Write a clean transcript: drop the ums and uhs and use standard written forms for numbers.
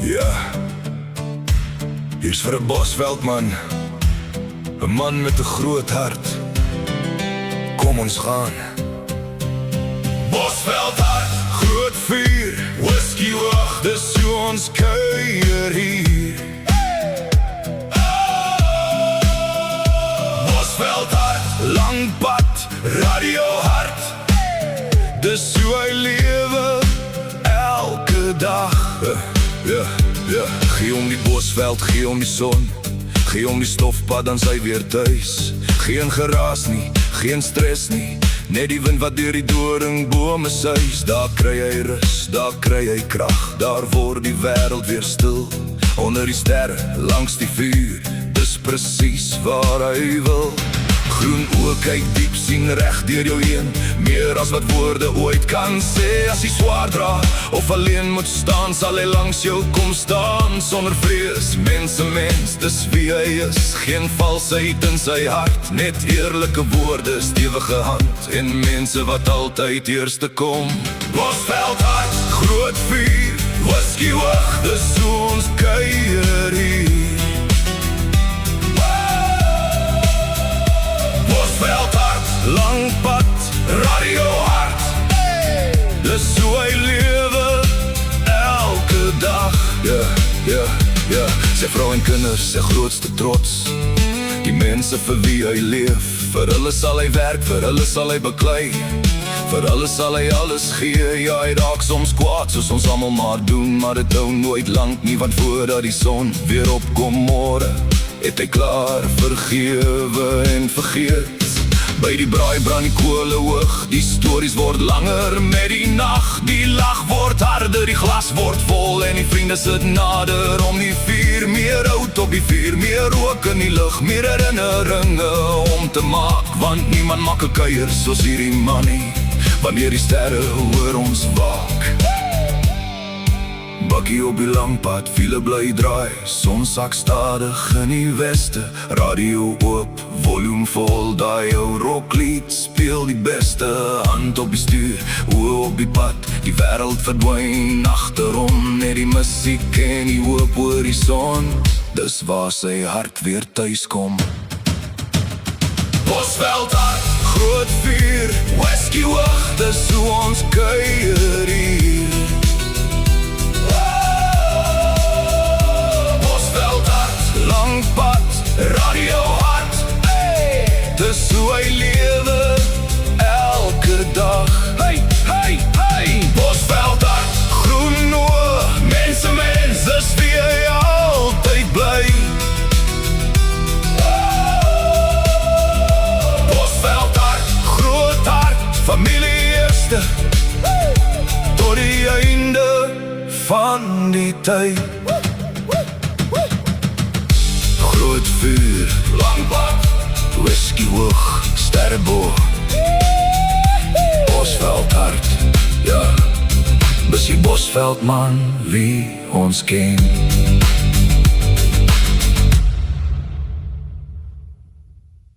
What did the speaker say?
Ja, hier's vir 'n Bosveldman, 'n man met 'n groot hart. Kom ons gaan. Bosveldhart, groot vuur, whisky wag, dis hoe ons kuier hier. Bosveldhart, lang pad, radio hart, dis hoe hy lewe elke dag. Ja, gee om die Bosveld, gee om die son, gee om die stofpad, dan sy weer tuis. Geen geraas nie, geen stres nie, net die wind wat deur die doringbome suis. Daar kry hy rus, daar kry hy krag, daar word die wêreld weer stil. Onder die sterre, langs die vuur, dis presies waar hy wil. Groen oë kyk diep, sien reg deur jou heen, meer as wat woorde ooit kan sê. As hy swaar dra, of alleen moet staan, sal hy langs jou kom staan. Sonder vrees, mens, dis wie hy is. Geen valsheid in sy hart, net eerlike woorde, stewige hand, en mense wat altyd eerste kom. Bosveldhart, groot vuur, whisky wag, dis hoe ons kuier hier. Bosveldhart, lang pad, radio hart, dis hoe hy lewe elke dag. Ja, sy vrou en kinders, sy grootste trots, die mense vir wie hy leef. Vir hulle sal hy werk, vir hulle sal hy beklei, vir hulle sal hy alles gee. Ja, hy raak soms kwaad, soos ons allemaal maar doen, maar dit hou nooit lang nie, want voordat die son weer opkom môre, het hy klaar vergewe en vergeet. By die braai brand die kole hoog, die stories word langer met die nacht. Die lag word harder, die glas word vol, en die vriende sit nader om die vuur. Meer hout op die vuur, meer rook in die lug, meer herinneringe om te maak, want niemand maak 'n kuier soos hierdie man nie, wanneer die sterre oor ons waak. Bakkie op die lampad, wiele bly draai, son sak stadig in die weste, radio oop, volume vol, daai ou rocklied speel die beste. Hand op die stuur, oë op die pad, die wêreld verdwyn agterom, net die musiek en die hoop oor die son, dis waar sy hart weer thuis kom. Bosveldhart, groot vuur, whisky wag, dis hoe ons kuier hier. Lang pad, radio hart, dis hoe hy lewe elke dag. Hey, Bosveldhart, groen oë, mense, dis wie hy altyd bly. Bosveldhart, groot hart, familie eerste, tot die einde van die tyd. Groot vuur, lang pad, whisky hoog, sterreboog, Bosveldhart, ja, dis die Bosveldman wie ons ken.